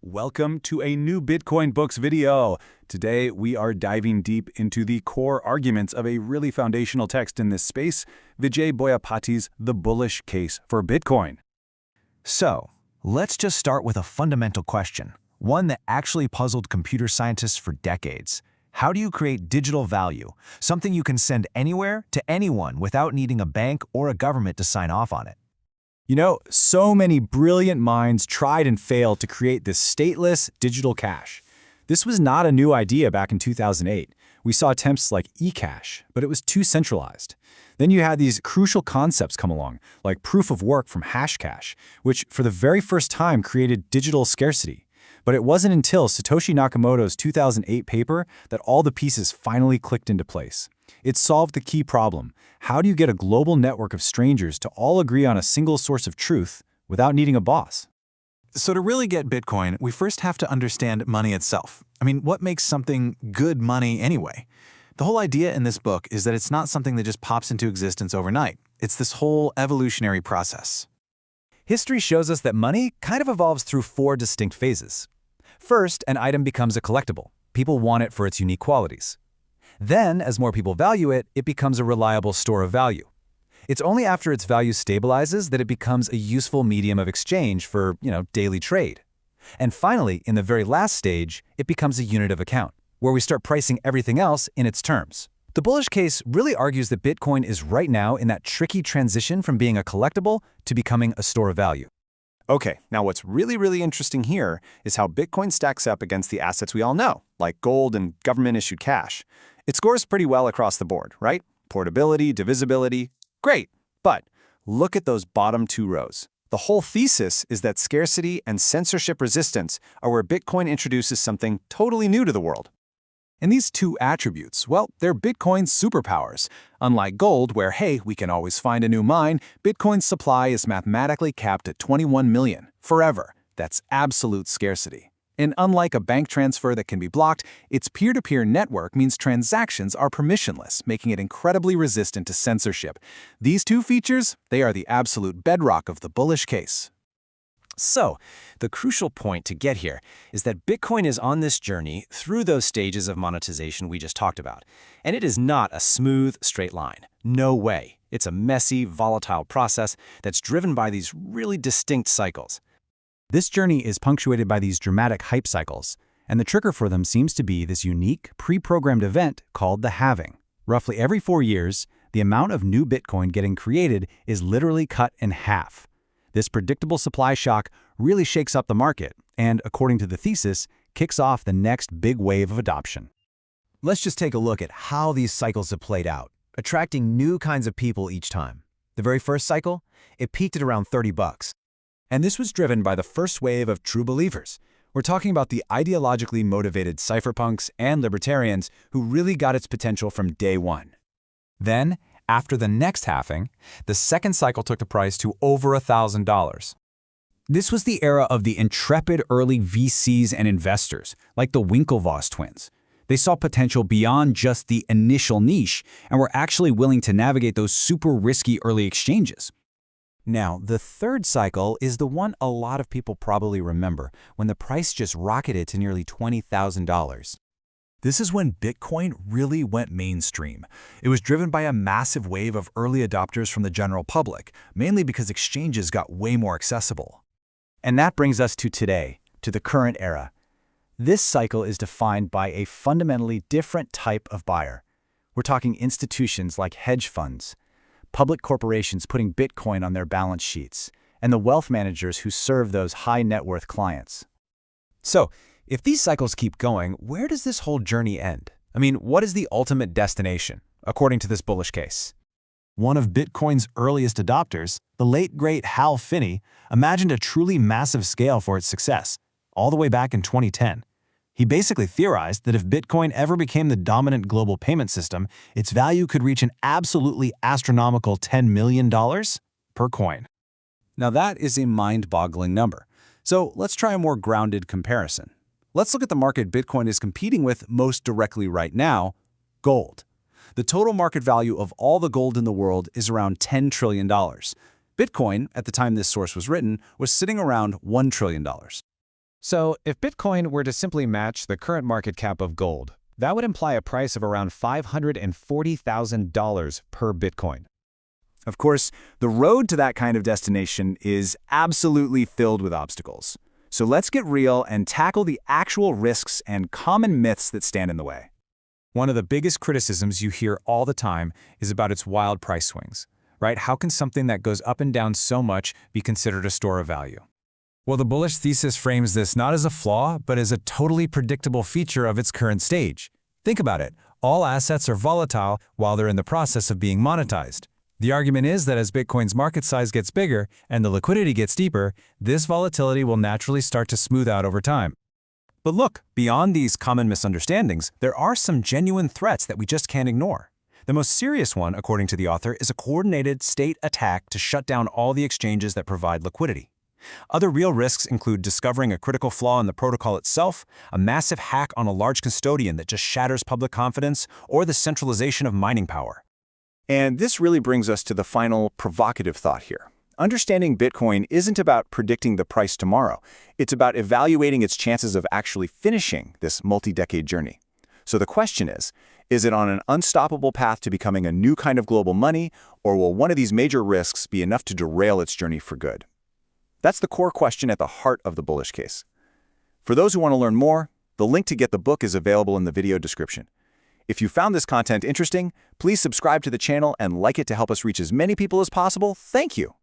Welcome to a new Bitcoin Books video. Today, we are diving deep into the core arguments of a really foundational text in this space, Vijay Boyapati's The Bullish Case for Bitcoin. So, let's just start with a fundamental question, one that actually puzzled computer scientists for decades. How do you create digital value, something you can send anywhere to anyone without needing a bank or a government to sign off on it? You know, so many brilliant minds tried and failed to create this stateless digital cash. This was not a new idea back in 2008. We saw attempts like eCash, but it was too centralized. Then you had these crucial concepts come along, like proof of work from Hashcash, which for the very first time created digital scarcity. But it wasn't until Satoshi Nakamoto's 2008 paper that all the pieces finally clicked into place. It solved the key problem. How do you get a global network of strangers to all agree on a single source of truth without needing a boss? So to really get Bitcoin, we first have to understand money itself. What makes something good money anyway? The whole idea in this book is that it's not something that just pops into existence overnight. It's this whole evolutionary process. History shows us that money kind of evolves through four distinct phases. First, an item becomes a collectible. People want it for its unique qualities. Then, as more people value it, it becomes a reliable store of value. It's only after its value stabilizes that it becomes a useful medium of exchange for, daily trade. And finally, in the very last stage, it becomes a unit of account, where we start pricing everything else in its terms. The bullish case really argues that Bitcoin is right now in that tricky transition from being a collectible to becoming a store of value. Okay, now what's really interesting here is how Bitcoin stacks up against the assets we all know, like gold and government-issued cash. It scores pretty well across the board, right? Portability, divisibility, great. But look at those bottom two rows. The whole thesis is that scarcity and censorship resistance are where Bitcoin introduces something totally new to the world. And these two attributes, well, they're Bitcoin's superpowers. Unlike gold, where, hey, we can always find a new mine, Bitcoin's supply is mathematically capped at 21 million, forever. That's absolute scarcity. And unlike a bank transfer that can be blocked, its peer-to-peer network means transactions are permissionless, making it incredibly resistant to censorship. These two features, they are the absolute bedrock of the bullish case. So, the crucial point to get here is that Bitcoin is on this journey through those stages of monetization we just talked about. And it is not a smooth, straight line. No way. It's a messy, volatile process that's driven by these really distinct cycles. This journey is punctuated by these dramatic hype cycles, and the trigger for them seems to be this unique, pre-programmed event called the halving. Roughly every 4 years, the amount of new Bitcoin getting created is literally cut in half. This predictable supply shock really shakes up the market and, according to the thesis, kicks off the next big wave of adoption. Let's just take a look at how these cycles have played out, attracting new kinds of people each time. The very first cycle, it peaked at around $30. And this was driven by the first wave of true believers. We're talking about the ideologically motivated cypherpunks and libertarians who really got its potential from day one. Then, after the next halving, the second cycle took the price to over $1,000. This was the era of the intrepid early VCs and investors, like the Winklevoss twins. They saw potential beyond just the initial niche and were actually willing to navigate those super risky early exchanges. Now, the third cycle is the one a lot of people probably remember, when the price just rocketed to nearly $20,000. This is when Bitcoin really went mainstream. It was driven by a massive wave of early adopters from the general public, mainly because exchanges got way more accessible. And that brings us to today, to the current era. This cycle is defined by a fundamentally different type of buyer. We're talking institutions like hedge funds, public corporations putting Bitcoin on their balance sheets, and the wealth managers who serve those high-net-worth clients. So, if these cycles keep going, where does this whole journey end? What is the ultimate destination, according to this bullish case? One of Bitcoin's earliest adopters, the late great Hal Finney, imagined a truly massive scale for its success, all the way back in 2010. He basically theorized that if Bitcoin ever became the dominant global payment system, its value could reach an absolutely astronomical $10 million per coin. Now that is a mind-boggling number. So let's try a more grounded comparison. Let's look at the market Bitcoin is competing with most directly right now, gold. The total market value of all the gold in the world is around $10 trillion. Bitcoin, at the time this source was written, was sitting around $1 trillion. So, if Bitcoin were to simply match the current market cap of gold, that would imply a price of around $540,000 per Bitcoin. Of course, the road to that kind of destination is absolutely filled with obstacles. So let's get real and tackle the actual risks and common myths that stand in the way. One of the biggest criticisms you hear all the time is about its wild price swings, right? How can something that goes up and down so much be considered a store of value? Well, the bullish thesis frames this not as a flaw, but as a totally predictable feature of its current stage. Think about it. All assets are volatile while they're in the process of being monetized. The argument is that as Bitcoin's market size gets bigger and the liquidity gets deeper, this volatility will naturally start to smooth out over time. But look, beyond these common misunderstandings, there are some genuine threats that we just can't ignore. The most serious one, according to the author, is a coordinated state attack to shut down all the exchanges that provide liquidity. Other real risks include discovering a critical flaw in the protocol itself, a massive hack on a large custodian that just shatters public confidence, or the centralization of mining power. And this really brings us to the final provocative thought here. Understanding Bitcoin isn't about predicting the price tomorrow. It's about evaluating its chances of actually finishing this multi-decade journey. So the question is it on an unstoppable path to becoming a new kind of global money, or will one of these major risks be enough to derail its journey for good? That's the core question at the heart of the bullish case. For those who want to learn more, the link to get the book is available in the video description. If you found this content interesting, please subscribe to the channel and like it to help us reach as many people as possible. Thank you.